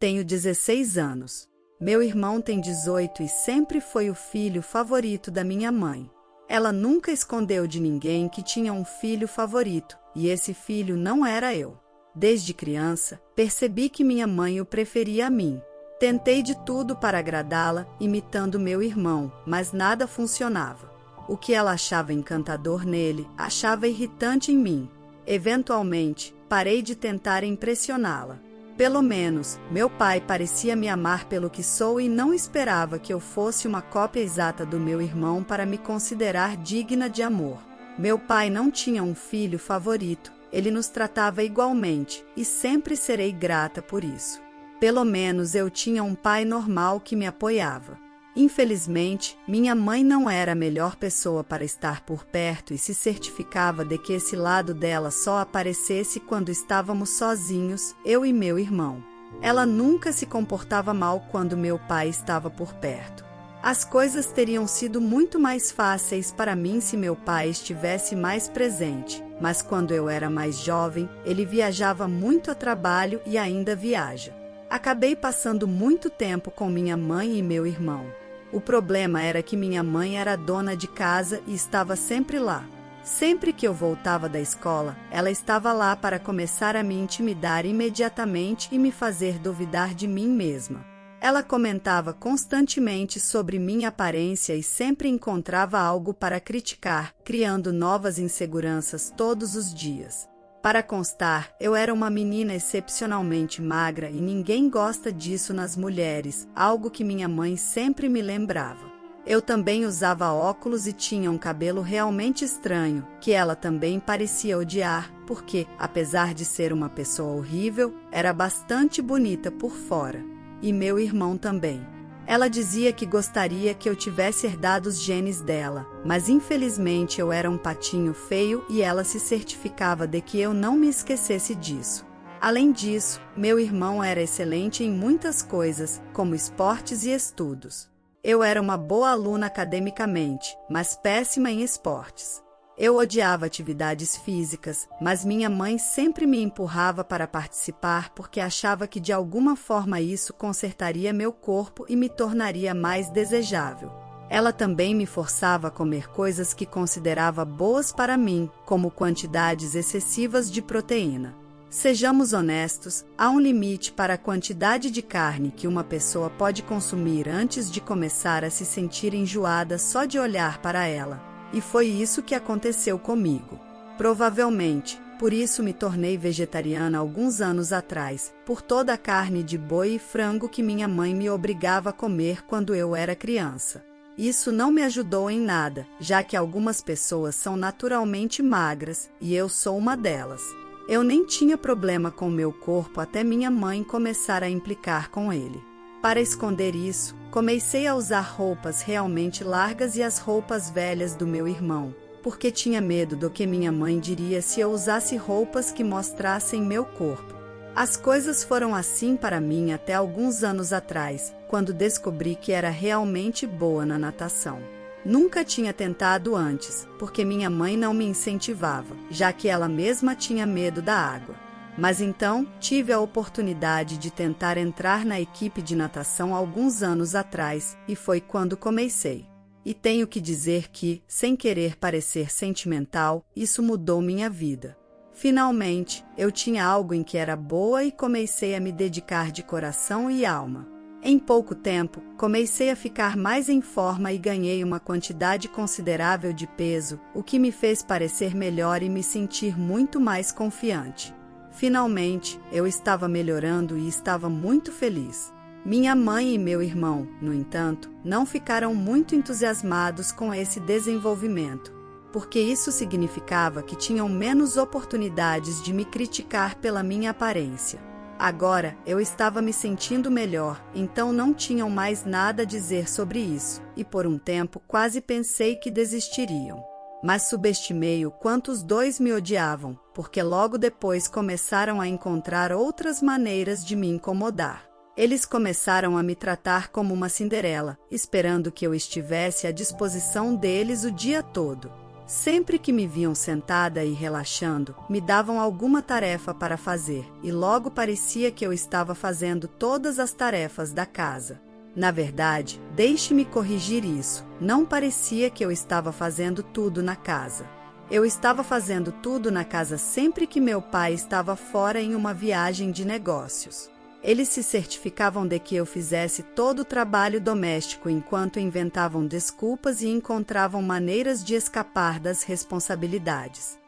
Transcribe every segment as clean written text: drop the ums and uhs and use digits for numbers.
Tenho 16 anos. Meu irmão tem 18 e sempre foi o filho favorito da minha mãe. Ela nunca escondeu de ninguém que tinha um filho favorito, e esse filho não era eu. Desde criança, percebi que minha mãe o preferia a mim. Tentei de tudo para agradá-la, imitando meu irmão, mas nada funcionava. O que ela achava encantador nele, achava irritante em mim. Eventualmente, parei de tentar impressioná-la. Pelo menos, meu pai parecia me amar pelo que sou e não esperava que eu fosse uma cópia exata do meu irmão para me considerar digna de amor. Meu pai não tinha um filho favorito, ele nos tratava igualmente, e sempre serei grata por isso. Pelo menos eu tinha um pai normal que me apoiava. Infelizmente, minha mãe não era a melhor pessoa para estar por perto e se certificava de que esse lado dela só aparecesse quando estávamos sozinhos, eu e meu irmão. Ela nunca se comportava mal quando meu pai estava por perto. As coisas teriam sido muito mais fáceis para mim se meu pai estivesse mais presente, mas quando eu era mais jovem, ele viajava muito a trabalho e ainda viaja. Acabei passando muito tempo com minha mãe e meu irmão. O problema era que minha mãe era dona de casa e estava sempre lá. Sempre que eu voltava da escola, ela estava lá para começar a me intimidar imediatamente e me fazer duvidar de mim mesma. Ela comentava constantemente sobre minha aparência e sempre encontrava algo para criticar, criando novas inseguranças todos os dias. Para constar, eu era uma menina excepcionalmente magra e ninguém gosta disso nas mulheres, algo que minha mãe sempre me lembrava. Eu também usava óculos e tinha um cabelo realmente estranho, que ela também parecia odiar, porque, apesar de ser uma pessoa horrível, era bastante bonita por fora. E meu irmão também. Ela dizia que gostaria que eu tivesse herdado os genes dela, mas infelizmente eu era um patinho feio e ela se certificava de que eu não me esquecesse disso. Além disso, meu irmão era excelente em muitas coisas, como esportes e estudos. Eu era uma boa aluna academicamente, mas péssima em esportes. Eu odiava atividades físicas, mas minha mãe sempre me empurrava para participar porque achava que de alguma forma isso consertaria meu corpo e me tornaria mais desejável. Ela também me forçava a comer coisas que considerava boas para mim, como quantidades excessivas de proteína. Sejamos honestos, há um limite para a quantidade de carne que uma pessoa pode consumir antes de começar a se sentir enjoada só de olhar para ela. E foi isso que aconteceu comigo. Provavelmente, por isso me tornei vegetariana alguns anos atrás, por toda a carne de boi e frango que minha mãe me obrigava a comer quando eu era criança. Isso não me ajudou em nada, já que algumas pessoas são naturalmente magras, e eu sou uma delas. Eu nem tinha problema com meu corpo até minha mãe começar a implicar com ele. Para esconder isso, comecei a usar roupas realmente largas e as roupas velhas do meu irmão, porque tinha medo do que minha mãe diria se eu usasse roupas que mostrassem meu corpo. As coisas foram assim para mim até alguns anos atrás, quando descobri que era realmente boa na natação. Nunca tinha tentado antes, porque minha mãe não me incentivava, já que ela mesma tinha medo da água. Mas então, tive a oportunidade de tentar entrar na equipe de natação alguns anos atrás, e foi quando comecei. E tenho que dizer que, sem querer parecer sentimental, isso mudou minha vida. Finalmente, eu tinha algo em que era boa e comecei a me dedicar de coração e alma. Em pouco tempo, comecei a ficar mais em forma e ganhei uma quantidade considerável de peso, o que me fez parecer melhor e me sentir muito mais confiante. Finalmente, eu estava melhorando e estava muito feliz. Minha mãe e meu irmão, no entanto, não ficaram muito entusiasmados com esse desenvolvimento, porque isso significava que tinham menos oportunidades de me criticar pela minha aparência. Agora, eu estava me sentindo melhor, então não tinham mais nada a dizer sobre isso, e por um tempo quase pensei que desistiriam. Mas subestimei o quanto os dois me odiavam, porque logo depois começaram a encontrar outras maneiras de me incomodar. Eles começaram a me tratar como uma Cinderela, esperando que eu estivesse à disposição deles o dia todo. Sempre que me viam sentada e relaxando, me davam alguma tarefa para fazer, e logo parecia que eu estava fazendo todas as tarefas da casa. Na verdade, deixe-me corrigir isso, não parecia que eu estava fazendo tudo na casa. Eu estava fazendo tudo na casa sempre que meu pai estava fora em uma viagem de negócios. Eles se certificavam de que eu fizesse todo o trabalho doméstico enquanto inventavam desculpas e encontravam maneiras de escapar das responsabilidades.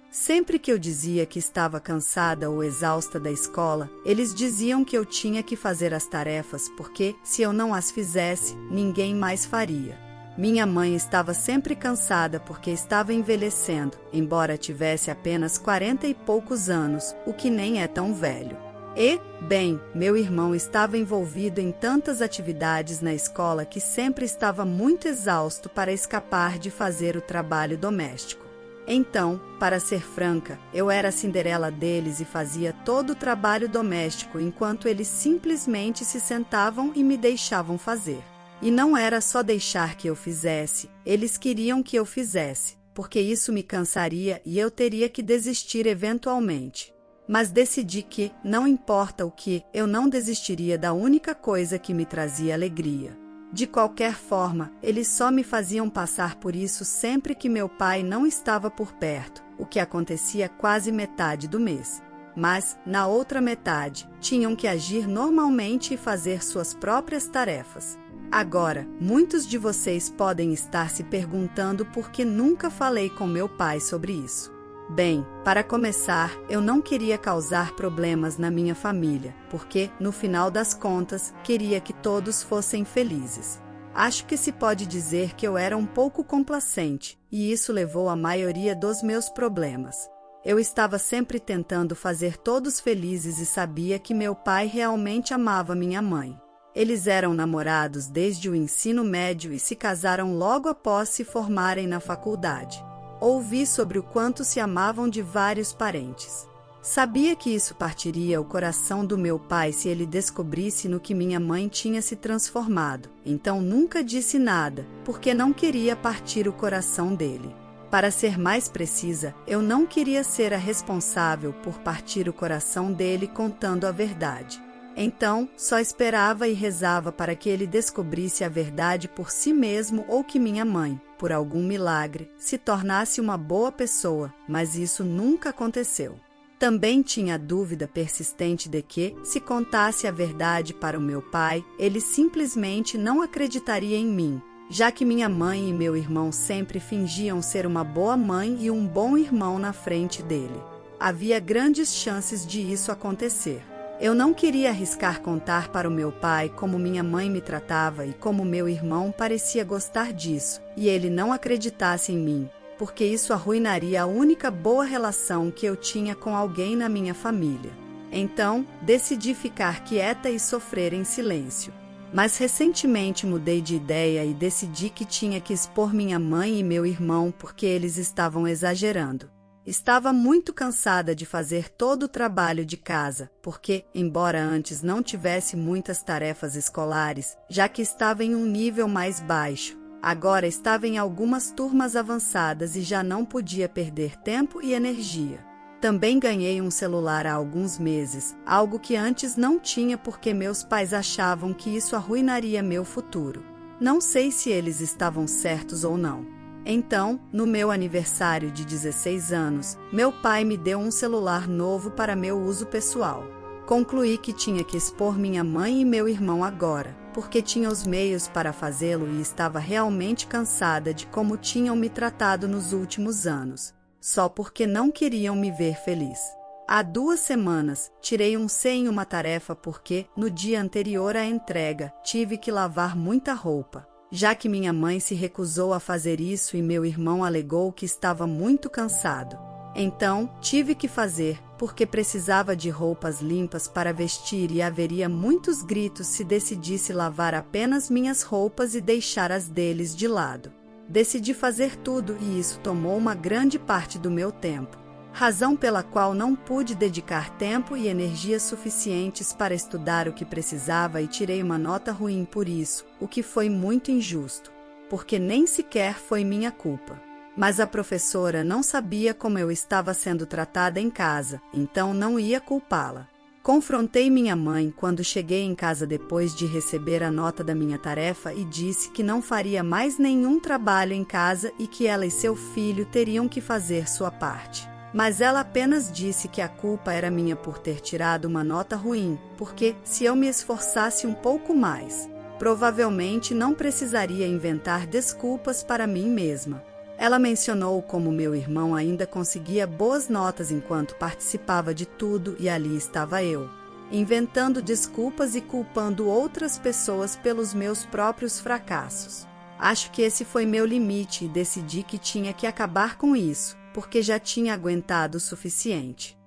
Sempre que eu dizia que estava cansada ou exausta da escola, eles diziam que eu tinha que fazer as tarefas porque, se eu não as fizesse, ninguém mais faria. Minha mãe estava sempre cansada porque estava envelhecendo, embora tivesse apenas 40 e poucos anos, o que nem é tão velho. E, bem, meu irmão estava envolvido em tantas atividades na escola que sempre estava muito exausto para escapar de fazer o trabalho doméstico. Então, para ser franca, eu era a Cinderela deles e fazia todo o trabalho doméstico enquanto eles simplesmente se sentavam e me deixavam fazer. E não era só deixar que eu fizesse, eles queriam que eu fizesse, porque isso me cansaria e eu teria que desistir eventualmente. Mas decidi que, não importa o que, eu não desistiria da única coisa que me trazia alegria. De qualquer forma, eles só me faziam passar por isso sempre que meu pai não estava por perto, o que acontecia quase metade do mês. Mas, na outra metade, tinham que agir normalmente e fazer suas próprias tarefas. Agora, muitos de vocês podem estar se perguntando por que nunca falei com meu pai sobre isso. Bem, para começar, eu não queria causar problemas na minha família, porque, no final das contas, queria que todos fossem felizes. Acho que se pode dizer que eu era um pouco complacente, e isso levou à maioria dos meus problemas. Eu estava sempre tentando fazer todos felizes e sabia que meu pai realmente amava minha mãe. Eles eram namorados desde o ensino médio e se casaram logo após se formarem na faculdade. Ouvi sobre o quanto se amavam de vários parentes. Sabia que isso partiria o coração do meu pai se ele descobrisse no que minha mãe tinha se transformado, então nunca disse nada, porque não queria partir o coração dele. Para ser mais precisa, eu não queria ser a responsável por partir o coração dele contando a verdade. Então, só esperava e rezava para que ele descobrisse a verdade por si mesmo ou que minha mãe, por algum milagre, se tornasse uma boa pessoa, mas isso nunca aconteceu. Também tinha a dúvida persistente de que, se contasse a verdade para o meu pai, ele simplesmente não acreditaria em mim, já que minha mãe e meu irmão sempre fingiam ser uma boa mãe e um bom irmão na frente dele. Havia grandes chances de isso acontecer. Eu não queria arriscar contar para o meu pai como minha mãe me tratava e como meu irmão parecia gostar disso, e ele não acreditasse em mim, porque isso arruinaria a única boa relação que eu tinha com alguém na minha família. Então, decidi ficar quieta e sofrer em silêncio. Mas recentemente mudei de ideia e decidi que tinha que expor minha mãe e meu irmão porque eles estavam exagerando. Estava muito cansada de fazer todo o trabalho de casa, porque, embora antes não tivesse muitas tarefas escolares, já que estava em um nível mais baixo, agora estava em algumas turmas avançadas e já não podia perder tempo e energia. Também ganhei um celular há alguns meses, algo que antes não tinha porque meus pais achavam que isso arruinaria meu futuro. Não sei se eles estavam certos ou não. Então, no meu aniversário de 16 anos, meu pai me deu um celular novo para meu uso pessoal. Concluí que tinha que expor minha mãe e meu irmão agora, porque tinha os meios para fazê-lo e estava realmente cansada de como tinham me tratado nos últimos anos, só porque não queriam me ver feliz. Há 2 semanas, tirei um C em uma tarefa porque, no dia anterior à entrega, tive que lavar muita roupa. Já que minha mãe se recusou a fazer isso e meu irmão alegou que estava muito cansado. Então, tive que fazer, porque precisava de roupas limpas para vestir e haveria muitos gritos se decidisse lavar apenas minhas roupas e deixar as deles de lado. Decidi fazer tudo e isso tomou uma grande parte do meu tempo. Razão pela qual não pude dedicar tempo e energia suficientes para estudar o que precisava e tirei uma nota ruim por isso, o que foi muito injusto, porque nem sequer foi minha culpa. Mas a professora não sabia como eu estava sendo tratada em casa, então não ia culpá-la. Confrontei minha mãe quando cheguei em casa depois de receber a nota da minha tarefa e disse que não faria mais nenhum trabalho em casa e que ela e seu filho teriam que fazer sua parte. Mas ela apenas disse que a culpa era minha por ter tirado uma nota ruim, porque, se eu me esforçasse um pouco mais, provavelmente não precisaria inventar desculpas para mim mesma. Ela mencionou como meu irmão ainda conseguia boas notas enquanto participava de tudo e ali estava eu, inventando desculpas e culpando outras pessoas pelos meus próprios fracassos. Acho que esse foi meu limite e decidi que tinha que acabar com isso, porque já tinha aguentado o suficiente.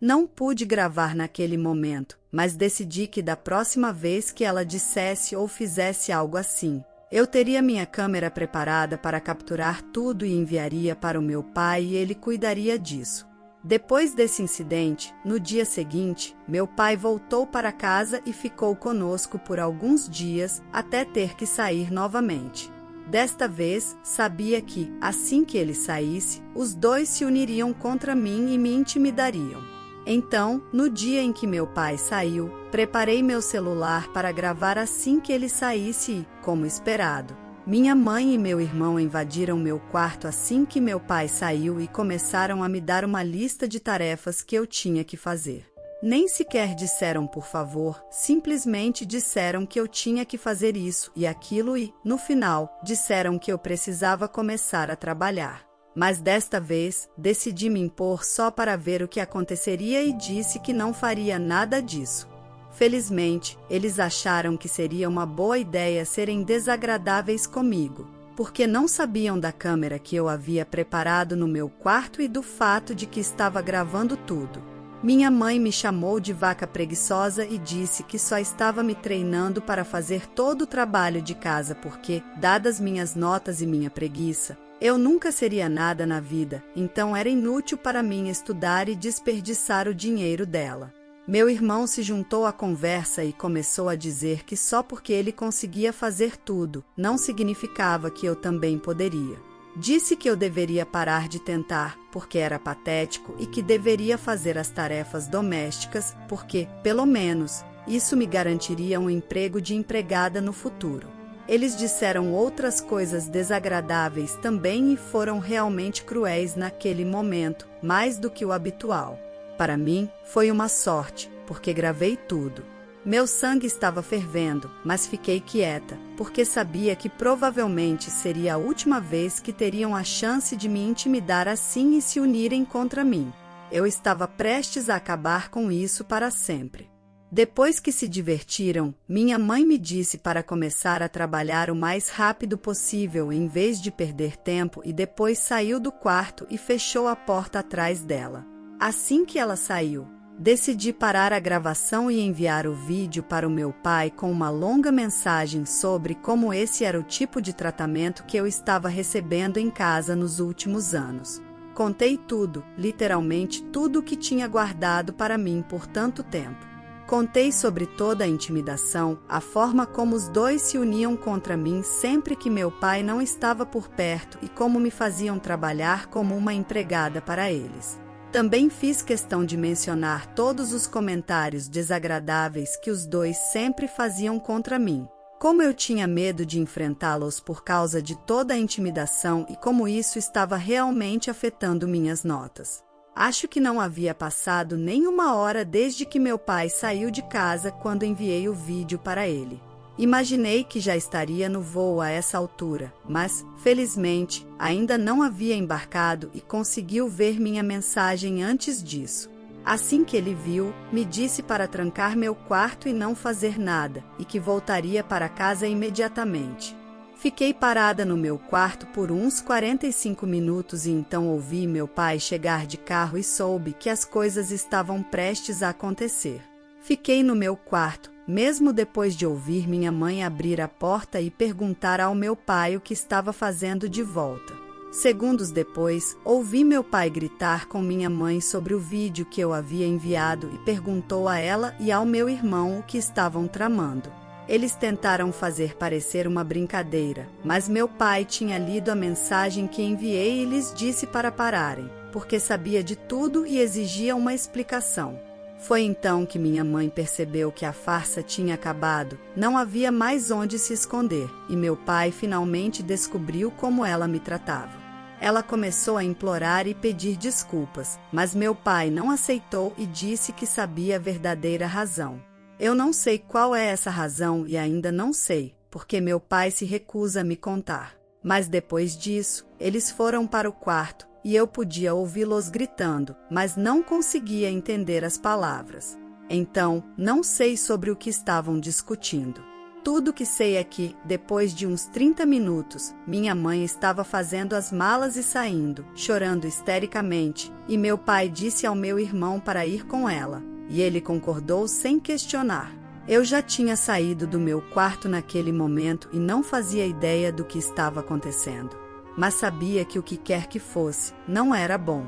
Não pude gravar naquele momento, mas decidi que da próxima vez que ela dissesse ou fizesse algo assim, eu teria minha câmera preparada para capturar tudo e enviaria para o meu pai e ele cuidaria disso. Depois desse incidente, no dia seguinte, meu pai voltou para casa e ficou conosco por alguns dias até ter que sair novamente. Desta vez, sabia que, assim que ele saísse, os dois se uniriam contra mim e me intimidariam. Então, no dia em que meu pai saiu, preparei meu celular para gravar assim que ele saísse e, como esperado, minha mãe e meu irmão invadiram meu quarto assim que meu pai saiu e começaram a me dar uma lista de tarefas que eu tinha que fazer. Nem sequer disseram por favor, simplesmente disseram que eu tinha que fazer isso e aquilo e, no final, disseram que eu precisava começar a trabalhar. Mas desta vez, decidi me impor só para ver o que aconteceria e disse que não faria nada disso. Felizmente, eles acharam que seria uma boa ideia serem desagradáveis comigo, porque não sabiam da câmera que eu havia preparado no meu quarto e do fato de que estava gravando tudo. Minha mãe me chamou de vaca preguiçosa e disse que só estava me treinando para fazer todo o trabalho de casa porque, dadas minhas notas e minha preguiça, eu nunca seria nada na vida, então era inútil para mim estudar e desperdiçar o dinheiro dela. Meu irmão se juntou à conversa e começou a dizer que só porque ele conseguia fazer tudo, não significava que eu também poderia. Disse que eu deveria parar de tentar, porque era patético, e que deveria fazer as tarefas domésticas, porque, pelo menos, isso me garantiria um emprego de empregada no futuro. Eles disseram outras coisas desagradáveis também e foram realmente cruéis naquele momento, mais do que o habitual. Para mim, foi uma sorte, porque gravei tudo. Meu sangue estava fervendo, mas fiquei quieta, porque sabia que provavelmente seria a última vez que teriam a chance de me intimidar assim e se unirem contra mim. Eu estava prestes a acabar com isso para sempre. Depois que se divertiram, minha mãe me disse para começar a trabalhar o mais rápido possível em vez de perder tempo e depois saiu do quarto e fechou a porta atrás dela. Assim que ela saiu, decidi parar a gravação e enviar o vídeo para o meu pai com uma longa mensagem sobre como esse era o tipo de tratamento que eu estava recebendo em casa nos últimos anos. Contei tudo, literalmente tudo o que tinha guardado para mim por tanto tempo. Contei sobre toda a intimidação, a forma como os dois se uniam contra mim sempre que meu pai não estava por perto e como me faziam trabalhar como uma empregada para eles. Também fiz questão de mencionar todos os comentários desagradáveis que os dois sempre faziam contra mim. Como eu tinha medo de enfrentá-los por causa de toda a intimidação e como isso estava realmente afetando minhas notas. Acho que não havia passado nem uma hora desde que meu pai saiu de casa quando enviei o vídeo para ele. Imaginei que já estaria no voo a essa altura, mas, felizmente, ainda não havia embarcado e conseguiu ver minha mensagem antes disso. Assim que ele viu, me disse para trancar meu quarto e não fazer nada, e que voltaria para casa imediatamente. Fiquei parada no meu quarto por uns 45 minutos e então ouvi meu pai chegar de carro e soube que as coisas estavam prestes a acontecer. Fiquei no meu quarto, mesmo depois de ouvir minha mãe abrir a porta e perguntar ao meu pai o que estava fazendo de volta. Segundos depois, ouvi meu pai gritar com minha mãe sobre o vídeo que eu havia enviado e perguntou a ela e ao meu irmão o que estavam tramando. Eles tentaram fazer parecer uma brincadeira, mas meu pai tinha lido a mensagem que enviei e lhes disse para pararem, porque sabia de tudo e exigia uma explicação. Foi então que minha mãe percebeu que a farsa tinha acabado, não havia mais onde se esconder, e meu pai finalmente descobriu como ela me tratava. Ela começou a implorar e pedir desculpas, mas meu pai não aceitou e disse que sabia a verdadeira razão. Eu não sei qual é essa razão e ainda não sei, porque meu pai se recusa a me contar. Mas depois disso, eles foram para o quarto e eu podia ouvi-los gritando, mas não conseguia entender as palavras. Então, não sei sobre o que estavam discutindo. Tudo que sei é que, depois de uns 30 minutos, minha mãe estava fazendo as malas e saindo, chorando histericamente, e meu pai disse ao meu irmão para ir com ela. E ele concordou sem questionar. Eu já tinha saído do meu quarto naquele momento e não fazia ideia do que estava acontecendo. Mas sabia que o que quer que fosse, não era bom.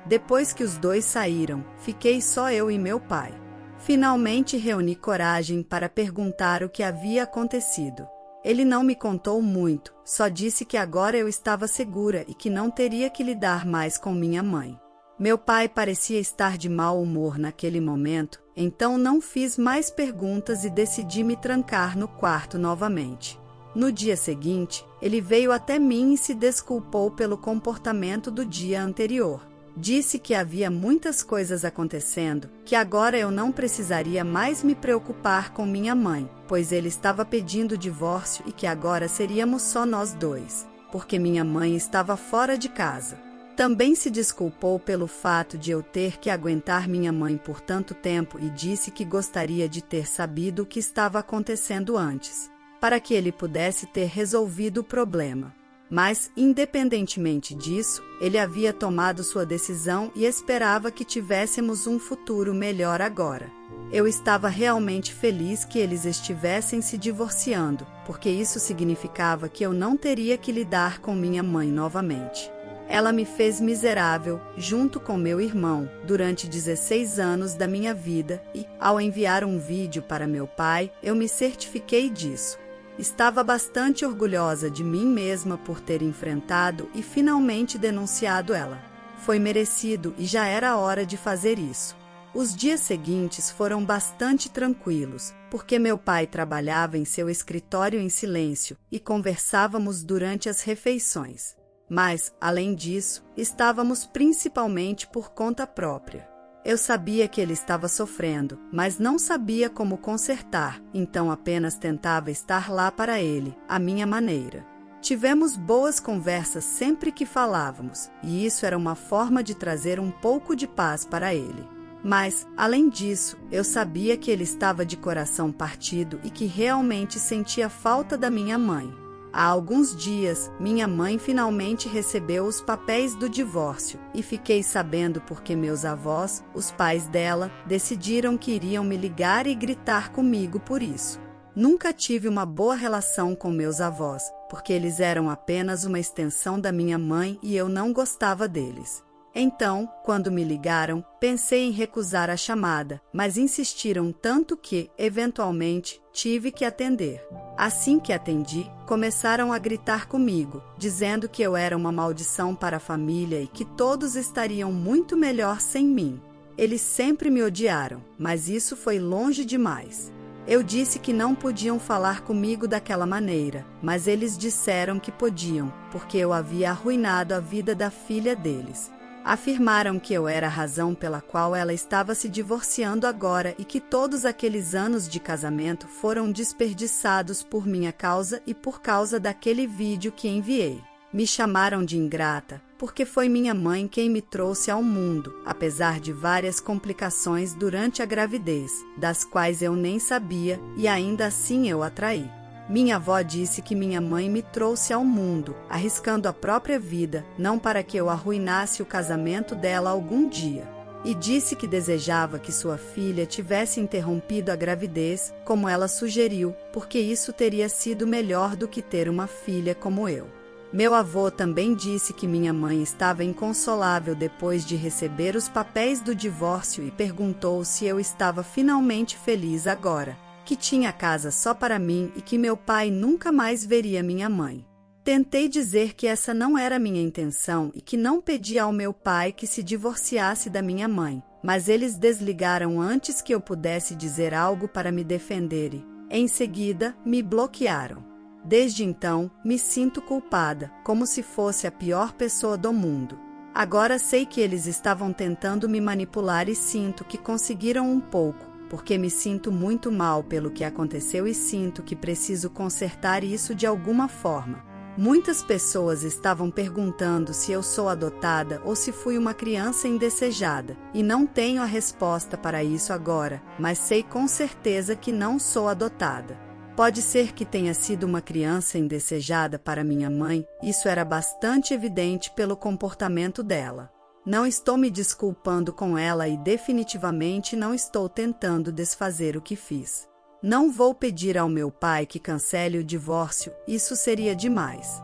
Depois que os dois saíram, fiquei só eu e meu pai. Finalmente reuni coragem para perguntar o que havia acontecido. Ele não me contou muito, só disse que agora eu estava segura e que não teria que lidar mais com minha mãe. Meu pai parecia estar de mau humor naquele momento, então não fiz mais perguntas e decidi me trancar no quarto novamente. No dia seguinte, ele veio até mim e se desculpou pelo comportamento do dia anterior. Disse que havia muitas coisas acontecendo, que agora eu não precisaria mais me preocupar com minha mãe, pois ele estava pedindo o divórcio e que agora seríamos só nós dois, porque minha mãe estava fora de casa. Também se desculpou pelo fato de eu ter que aguentar minha mãe por tanto tempo e disse que gostaria de ter sabido o que estava acontecendo antes, para que ele pudesse ter resolvido o problema. Mas, independentemente disso, ele havia tomado sua decisão e esperava que tivéssemos um futuro melhor agora. Eu estava realmente feliz que eles estivessem se divorciando, porque isso significava que eu não teria que lidar com minha mãe novamente. Ela me fez miserável, junto com meu irmão, durante 16 anos da minha vida e, ao enviar um vídeo para meu pai, eu me certifiquei disso. Estava bastante orgulhosa de mim mesma por ter enfrentado e finalmente denunciado ela. Foi merecido e já era hora de fazer isso. Os dias seguintes foram bastante tranquilos, porque meu pai trabalhava em seu escritório em silêncio e conversávamos durante as refeições. Mas, além disso, estávamos principalmente por conta própria. Eu sabia que ele estava sofrendo, mas não sabia como consertar, então apenas tentava estar lá para ele, à minha maneira. Tivemos boas conversas sempre que falávamos, e isso era uma forma de trazer um pouco de paz para ele. Mas, além disso, eu sabia que ele estava de coração partido e que realmente sentia falta da minha mãe. Há alguns dias, minha mãe finalmente recebeu os papéis do divórcio e fiquei sabendo porque meus avós, os pais dela, decidiram que iriam me ligar e gritar comigo por isso. Nunca tive uma boa relação com meus avós, porque eles eram apenas uma extensão da minha mãe e eu não gostava deles. Então, quando me ligaram, pensei em recusar a chamada, mas insistiram tanto que, eventualmente, tive que atender. Assim que atendi, começaram a gritar comigo, dizendo que eu era uma maldição para a família e que todos estariam muito melhor sem mim. Eles sempre me odiaram, mas isso foi longe demais. Eu disse que não podiam falar comigo daquela maneira, mas eles disseram que podiam, porque eu havia arruinado a vida da filha deles. Afirmaram que eu era a razão pela qual ela estava se divorciando agora e que todos aqueles anos de casamento foram desperdiçados por minha causa e por causa daquele vídeo que enviei. Me chamaram de ingrata, porque foi minha mãe quem me trouxe ao mundo, apesar de várias complicações durante a gravidez, das quais eu nem sabia e ainda assim eu a traí. Minha avó disse que minha mãe me trouxe ao mundo, arriscando a própria vida, não para que eu arruinasse o casamento dela algum dia. E disse que desejava que sua filha tivesse interrompido a gravidez, como ela sugeriu, porque isso teria sido melhor do que ter uma filha como eu. Meu avô também disse que minha mãe estava inconsolável depois de receber os papéis do divórcio e perguntou se eu estava finalmente feliz agora. que tinha casa só para mim e que meu pai nunca mais veria minha mãe. Tentei dizer que essa não era minha intenção e que não pedi ao meu pai que se divorciasse da minha mãe, mas eles desligaram antes que eu pudesse dizer algo para me defender e, em seguida, me bloquearam. Desde então, me sinto culpada, como se fosse a pior pessoa do mundo. Agora sei que eles estavam tentando me manipular e sinto que conseguiram um pouco, porque me sinto muito mal pelo que aconteceu e sinto que preciso consertar isso de alguma forma. Muitas pessoas estavam perguntando se eu sou adotada ou se fui uma criança indesejada, e não tenho a resposta para isso agora, mas sei com certeza que não sou adotada. Pode ser que tenha sido uma criança indesejada para minha mãe, isso era bastante evidente pelo comportamento dela. Não estou me desculpando com ela e definitivamente não estou tentando desfazer o que fiz. Não vou pedir ao meu pai que cancele o divórcio, isso seria demais.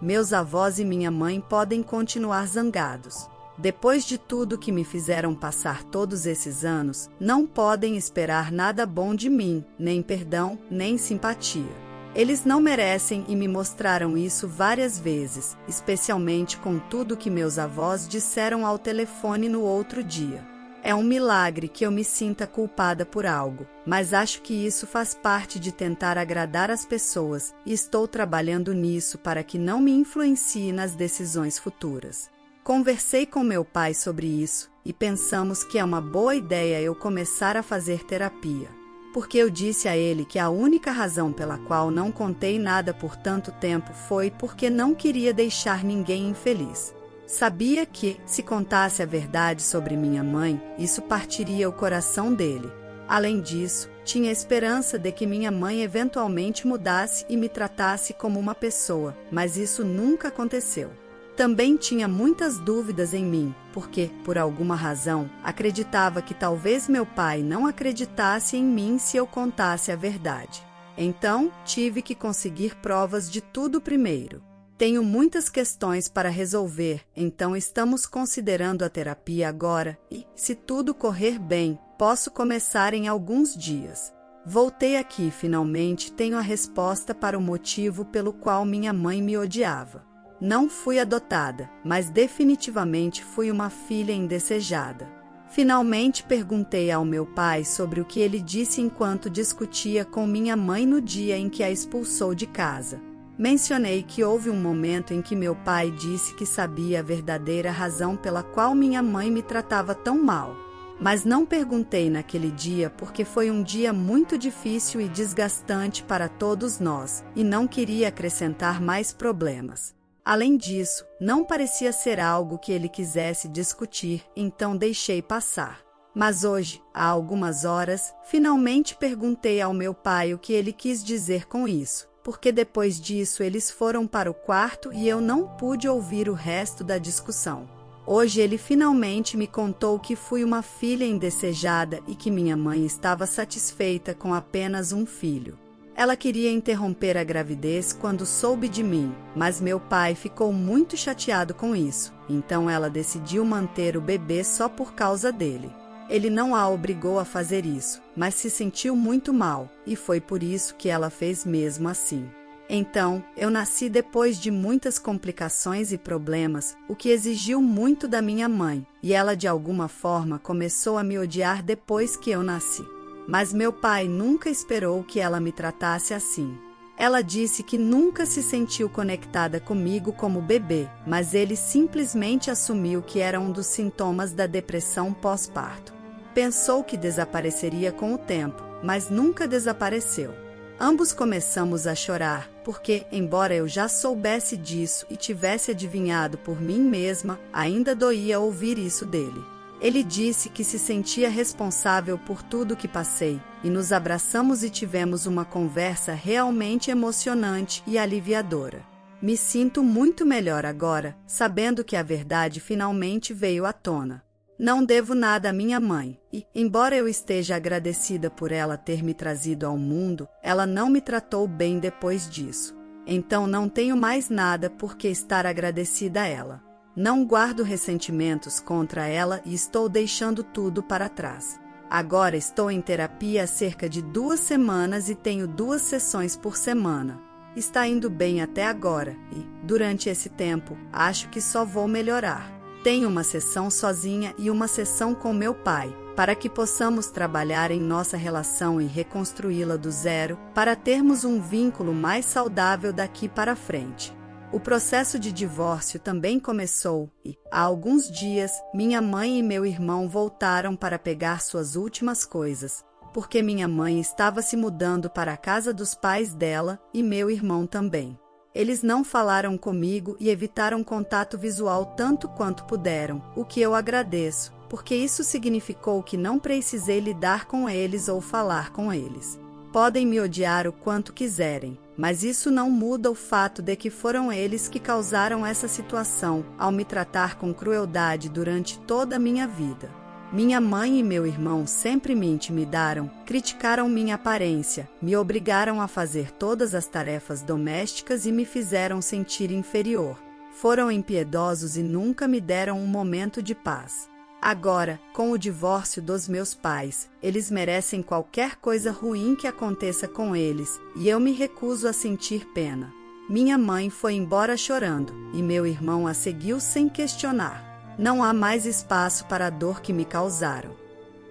Meus avós e minha mãe podem continuar zangados. Depois de tudo que me fizeram passar todos esses anos, não podem esperar nada bom de mim, nem perdão, nem simpatia. Eles não merecem e me mostraram isso várias vezes, especialmente com tudo que meus avós disseram ao telefone no outro dia. É um milagre que eu me sinta culpada por algo, mas acho que isso faz parte de tentar agradar as pessoas e estou trabalhando nisso para que não me influencie nas decisões futuras. Conversei com meu pai sobre isso e pensamos que é uma boa ideia eu começar a fazer terapia. Porque eu disse a ele que a única razão pela qual não contei nada por tanto tempo foi porque não queria deixar ninguém infeliz. Sabia que, se contasse a verdade sobre minha mãe, isso partiria o coração dele. Além disso, tinha esperança de que minha mãe eventualmente mudasse e me tratasse como uma pessoa, mas isso nunca aconteceu. Também tinha muitas dúvidas em mim, porque, por alguma razão, acreditava que talvez meu pai não acreditasse em mim se eu contasse a verdade. Então, tive que conseguir provas de tudo primeiro. Tenho muitas questões para resolver, então estamos considerando a terapia agora e, se tudo correr bem, posso começar em alguns dias. Voltei aqui e finalmente tenho a resposta para o motivo pelo qual minha mãe me odiava. Não fui adotada, mas definitivamente fui uma filha indesejada. Finalmente perguntei ao meu pai sobre o que ele disse enquanto discutia com minha mãe no dia em que a expulsou de casa. Mencionei que houve um momento em que meu pai disse que sabia a verdadeira razão pela qual minha mãe me tratava tão mal. Mas não perguntei naquele dia porque foi um dia muito difícil e desgastante para todos nós, e não queria acrescentar mais problemas. Além disso, não parecia ser algo que ele quisesse discutir, então deixei passar. Mas hoje, há algumas horas, finalmente perguntei ao meu pai o que ele quis dizer com isso. Porque depois disso eles foram para o quarto e eu não pude ouvir o resto da discussão. Hoje ele finalmente me contou que fui uma filha indesejada e que minha mãe estava satisfeita com apenas um filho. Ela queria interromper a gravidez quando soube de mim, mas meu pai ficou muito chateado com isso, então ela decidiu manter o bebê só por causa dele. Ele não a obrigou a fazer isso, mas se sentiu muito mal, e foi por isso que ela fez mesmo assim. Então, eu nasci depois de muitas complicações e problemas, o que exigiu muito da minha mãe, e ela de alguma forma começou a me odiar depois que eu nasci. Mas meu pai nunca esperou que ela me tratasse assim. Ela disse que nunca se sentiu conectada comigo como bebê, mas ele simplesmente assumiu que era um dos sintomas da depressão pós-parto. Pensou que desapareceria com o tempo, mas nunca desapareceu. Ambos começamos a chorar, porque, embora eu já soubesse disso e tivesse adivinhado por mim mesma, ainda doía ouvir isso dele. Ele disse que se sentia responsável por tudo que passei, e nos abraçamos e tivemos uma conversa realmente emocionante e aliviadora. Me sinto muito melhor agora, sabendo que a verdade finalmente veio à tona. Não devo nada à minha mãe, e, embora eu esteja agradecida por ela ter me trazido ao mundo, ela não me tratou bem depois disso. Então não tenho mais nada por que estar agradecida a ela. Não guardo ressentimentos contra ela e estou deixando tudo para trás. Agora estou em terapia há cerca de 2 semanas e tenho 2 sessões por semana. Está indo bem até agora e, durante esse tempo, acho que só vou melhorar. Tenho uma sessão sozinha e uma sessão com meu pai, para que possamos trabalhar em nossa relação e reconstruí-la do zero, para termos um vínculo mais saudável daqui para frente. O processo de divórcio também começou e, há alguns dias, minha mãe e meu irmão voltaram para pegar suas últimas coisas, porque minha mãe estava se mudando para a casa dos pais dela e meu irmão também. Eles não falaram comigo e evitaram contato visual tanto quanto puderam, o que eu agradeço, porque isso significou que não precisei lidar com eles ou falar com eles. Podem me odiar o quanto quiserem, mas isso não muda o fato de que foram eles que causaram essa situação ao me tratar com crueldade durante toda a minha vida. Minha mãe e meu irmão sempre me intimidaram, criticaram minha aparência, me obrigaram a fazer todas as tarefas domésticas e me fizeram sentir inferior. Foram impiedosos e nunca me deram um momento de paz. Agora, com o divórcio dos meus pais, eles merecem qualquer coisa ruim que aconteça com eles, e eu me recuso a sentir pena. Minha mãe foi embora chorando, e meu irmão a seguiu sem questionar. Não há mais espaço para a dor que me causaram.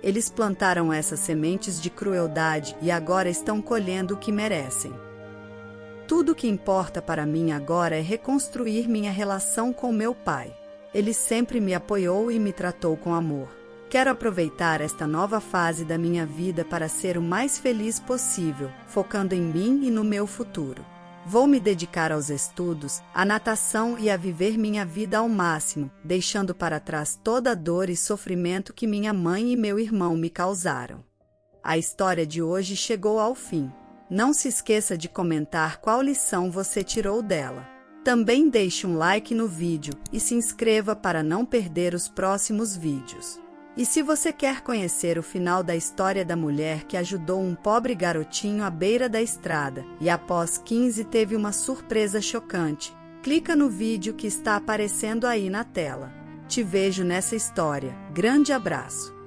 Eles plantaram essas sementes de crueldade e agora estão colhendo o que merecem. Tudo o que importa para mim agora é reconstruir minha relação com meu pai. Ele sempre me apoiou e me tratou com amor. Quero aproveitar esta nova fase da minha vida para ser o mais feliz possível, focando em mim e no meu futuro. Vou me dedicar aos estudos, à natação e a viver minha vida ao máximo, deixando para trás toda a dor e sofrimento que minha mãe e meu irmão me causaram. A história de hoje chegou ao fim. Não se esqueça de comentar qual lição você tirou dela. Também deixe um like no vídeo e se inscreva para não perder os próximos vídeos. E se você quer conhecer o final da história da mulher que ajudou um pobre garotinho à beira da estrada e após 15 teve uma surpresa chocante, clica no vídeo que está aparecendo aí na tela. Te vejo nessa história. Grande abraço!